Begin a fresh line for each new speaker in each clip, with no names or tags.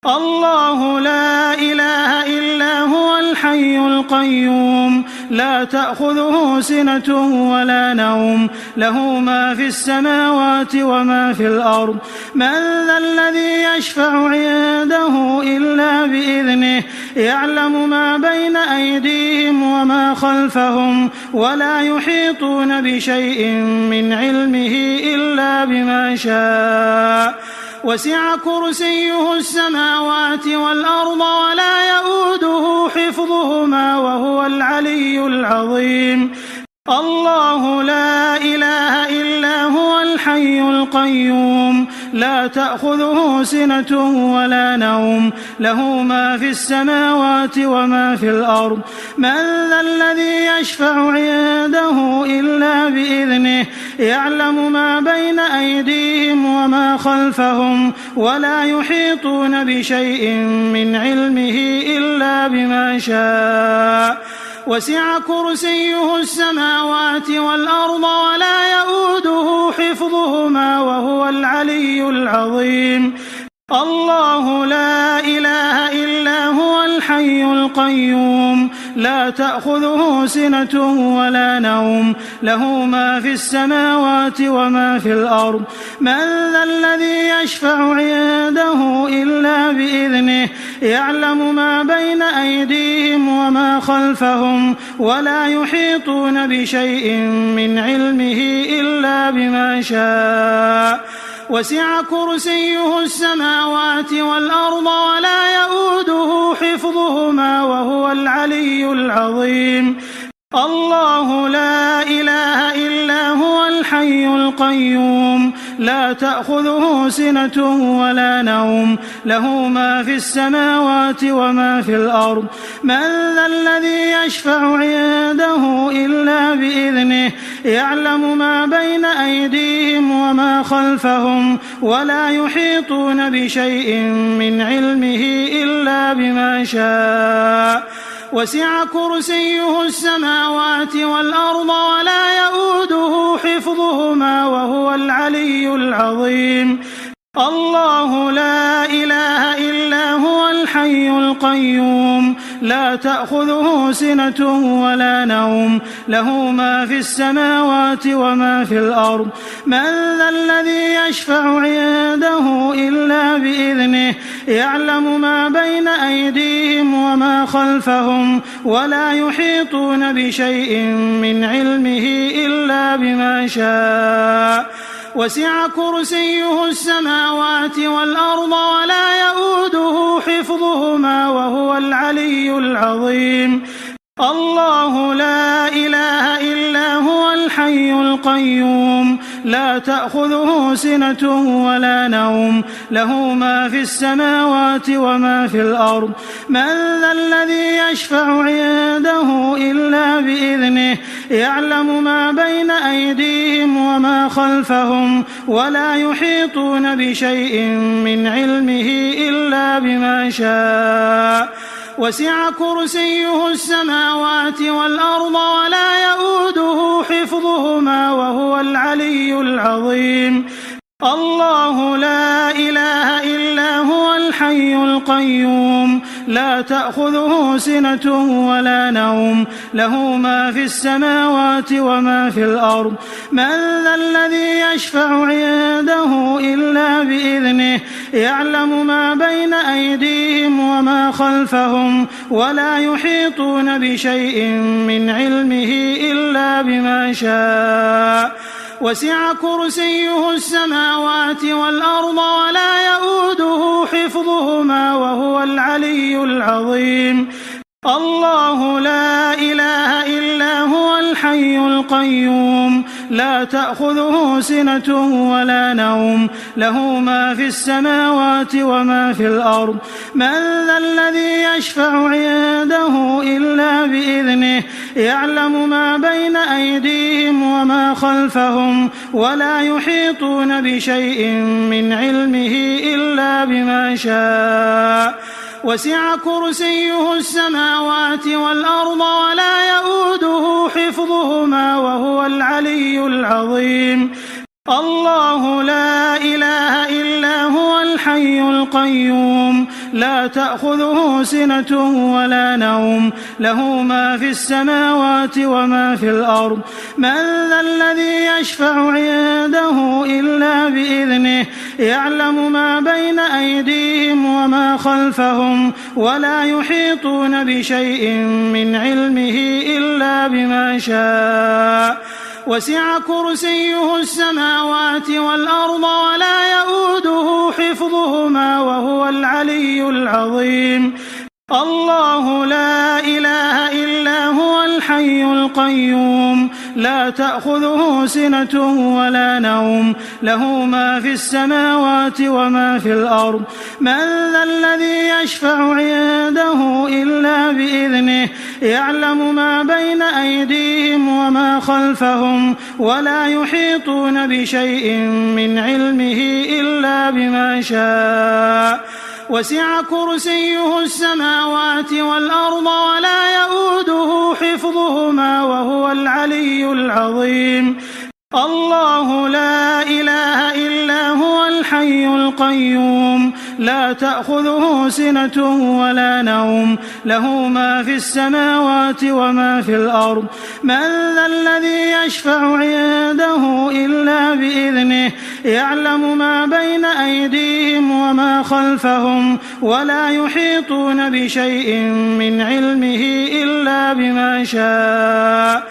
الله لا إله إلا هو الحي القيوم لا تأخذه سنة ولا نوم له ما في السماوات وما في الأرض من ذا الذي يشفع عنده إلا بإذنه يعلم ما بين أيديهم وما خلفهم ولا يحيطون بشيء من علمه إلا بما شاء وسع كرسيه السماوات والأرض ولا يؤوده حفظهما وهو العلي العظيم الله لا إله إلا هو الحي القيوم لا تأخذه سنة ولا نوم له ما في السماوات وما في الأرض من ذا الذي يشفع عنده إلا بإذنه يعلم ما بين أيديهم وما خلفهم ولا يحيطون بشيء من علمه إلا بما شاء وسع كرسيه السماوات والأرض ولا يؤوده حفظهما وهو العلي العظيم الله لا إله إلا هو الحي القيوم لا تأخذه سنة ولا نوم له ما في السماوات وما في الأرض من ذا الذي يشفع عنده إلا بإذنه يعلم ما بين أيديهم وما خلفهم ولا يحيطون بشيء من علمه إلا بما شاء وسع كرسيه السماوات والأرض ولا يؤوده حفظهما وهو العلي العظيم الله لا إله إلا هو الحي القيوم لا تأخذه سنة ولا نوم له ما في السماوات وما في الأرض من ذا الذي يشفع عنده إلا بإذنه يعلم ما بين أيديهم وما خلفهم ولا يحيطون بشيء من علمه إلا بما شاء وسع كرسيه السماوات والأرض ولا يؤوده حفظهما وهو العلي العظيم الله لا إله إلا هو الحي القيوم لا تأخذه سنة ولا نوم له ما في السماوات وما في الأرض من ذا الذي يشفع عنده إلا بإذنه يعلم ما بين أيديهم وما خلفهم ولا يحيطون بشيء من علمه إلا بما شاء وسع كرسيه السماوات والأرض ولا يؤوده حفظهما وهو العلي العظيم الله لا إله إلا هو الحي القيوم لا تأخذه سنة ولا نوم له ما في السماوات وما في الأرض من ذا الذي يشفع عنده إلا بإذنه يعلم ما بين أيديهم وما خلفهم ولا يحيطون بشيء من علمه إلا بما شاء وسع كرسيه السماوات والأرض ولا يؤوده حفظهما وهو العلي العظيم الله لا إله إلا هو الحي القيوم لا تأخذه سنة ولا نوم له ما في السماوات وما في الأرض من ذا الذي يشفع عنده إلا بإذنه يعلم ما بين أيديهم وما خلفهم ولا يحيطون بشيء من علمه إلا بما شاء وسع كرسيه السماوات والأرض ولا يؤوده حفظهما وهو العلي العظيم الله لا إله إلا هو الحي القيوم لا تأخذه سنة ولا نوم له ما في السماوات وما في الأرض من ذا الذي يشفع عنده إلا بإذنه يعلم ما بين أيديهم وما خلفهم ولا يحيطون بشيء من علمه إلا بما شاء وسع كرسيه السماوات والأرض ولا يؤوده حفظهما وهو العلي العظيم الله لا إله إلا هو الحي القيوم لا تأخذه سنة ولا نوم له ما في السماوات وما في الأرض من ذا الذي يشفع عنده إلا بإذنه يعلم ما بين أيديهم وما خلفهم ولا يحيطون بشيء من علمه إلا بما شاء وسع كرسيه السماوات والأرض ولا يؤوده حفظهما وهو العلي العظيم الله لا إله إلا هو الحي القيوم لا تأخذه سنة ولا نوم له ما في السماوات وما في الأرض من ذا الذي يشفع عنده إلا بإذنه يعلم ما بين أيديهم وما خلفهم ولا يحيطون بشيء من علمه إلا بما شاء وسع كرسيه السماوات والأرض ولا يؤوده حفظهما وهو العلي العظيم الله لا إله إلا هو الحي القيوم لا تأخذه سنة ولا نوم له ما في السماوات وما في الأرض من ذا الذي يشفع عنده إلا بإذنه يعلم ما بين أيديهم وما خلفهم ولا يحيطون بشيء من علمه إلا بما شاء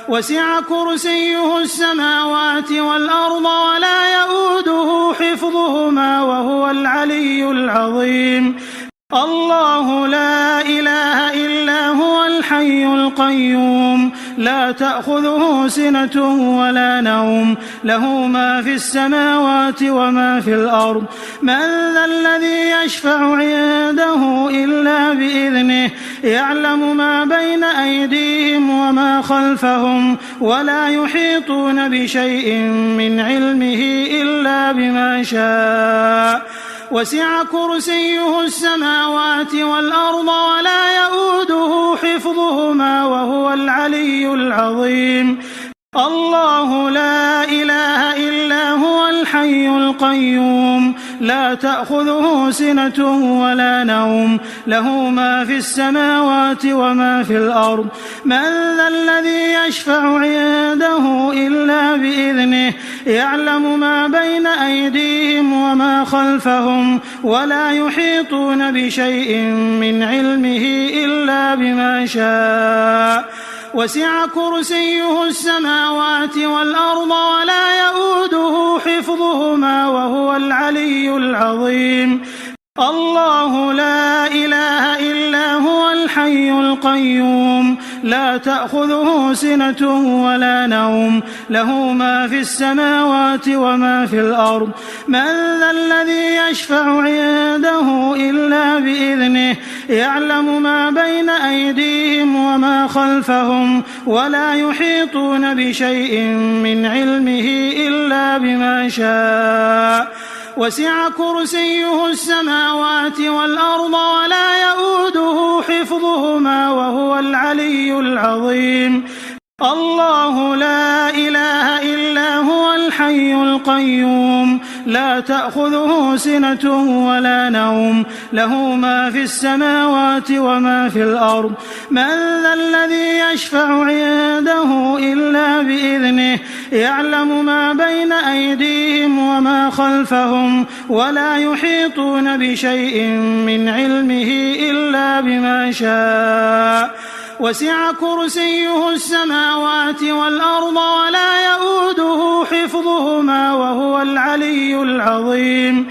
وسع كرسيه السماوات والأرض ولا يؤوده حفظهما وهو العلي العظيم الله لا إله إلا هو الحي القيوم لا تأخذه سنة ولا نوم له ما في السماوات وما في الأرض من ذا الذي يشفع عنده إلا بإذنه يعلم ما بين أيديهم وما خلفهم ولا يحيطون بشيء من علمه إلا بما شاء وسع كرسيه السماوات والأرض ولا يؤوده حفظهما وهو العلي العظيم الله لا إله إلا هو الحي القيوم لا تأخذه سنة ولا نوم له ما في السماوات وما في الأرض من ذا الذي يشفع عنده إلا بإذنه يعلم ما بين أيديهم وما خلفهم ولا يحيطون بشيء من علمه إلا بما شاء وسع كرسيه السماوات والأرض ولا يؤوده حفظهما وهو العلي العظيم الله لا إله إلا هو الحي القيوم لا تأخذه سنة ولا نوم له ما في السماوات وما في الأرض من ذا الذي يشفع عنده إلا بإذنه يعلم ما بين أيديهم وما خلفهم ولا يحيطون بشيء من علمه إلا بما شاء وسع كرسيه السماوات والأرض ولا يؤوده حفظهما وهو العلي العظيم الله لا إله إلا هو الحي لا تأخذه سنة ولا نوم له ما في السماوات وما في الأرض من ذا الذي يشفع عنده إلا بإذنه يعلم ما بين أيديهم وما خلفهم ولا يحيطون بشيء من علمه إلا بما شاء وسع كرسيه السماوات والأرض ولا يؤوده حفظهما وهو العلي العظيم الله لا إله إلا هو الحي القيوم لا تأخذه سنة ولا نوم له ما في السماوات وما في الأرض من ذا الذي يشفع عنده إلا بإذنه يعلم ما بين أيديهم وما خلفهم ولا يحيطون بشيء من علمه إلا بما شاء وسع كرسيه السماوات والأرض ولا يؤوده حفظهما وهو العلي العظيم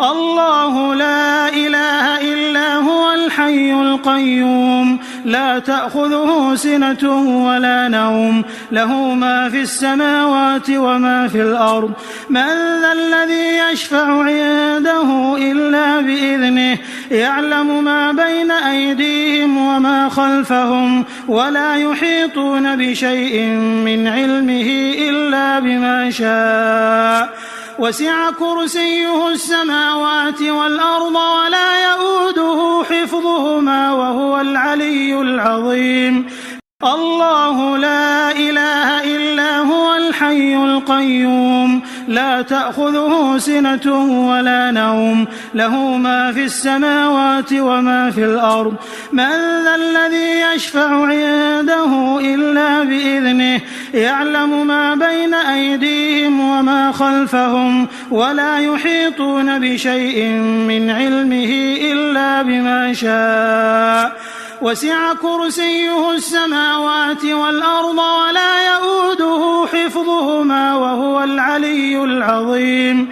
الله لا إله إلا هو الحي القيوم لا تأخذه سنة ولا نوم له ما في السماوات وما في الأرض من ذا الذي يشفع عنده إلا بإذنه يعلم ما بين أيديهم وما خلفهم ولا يحيطون بشيء من علمه إلا بما شاء وسع كرسيه السماوات والأرض ولا يؤوده حفظهما وهو العلي العظيم الله لا إله إلا هو الحي القيوم لا تأخذه سنة ولا نوم له ما في السماوات وما في الأرض من ذا الذي يشفع عنده إلا بإذنه يعلم ما بين أيديهم وما خلفهم ولا يحيطون بشيء من علمه إلا بما شاء وسع كرسيه السماوات والأرض ولا يئوده حفظهما وهو العلي العظيم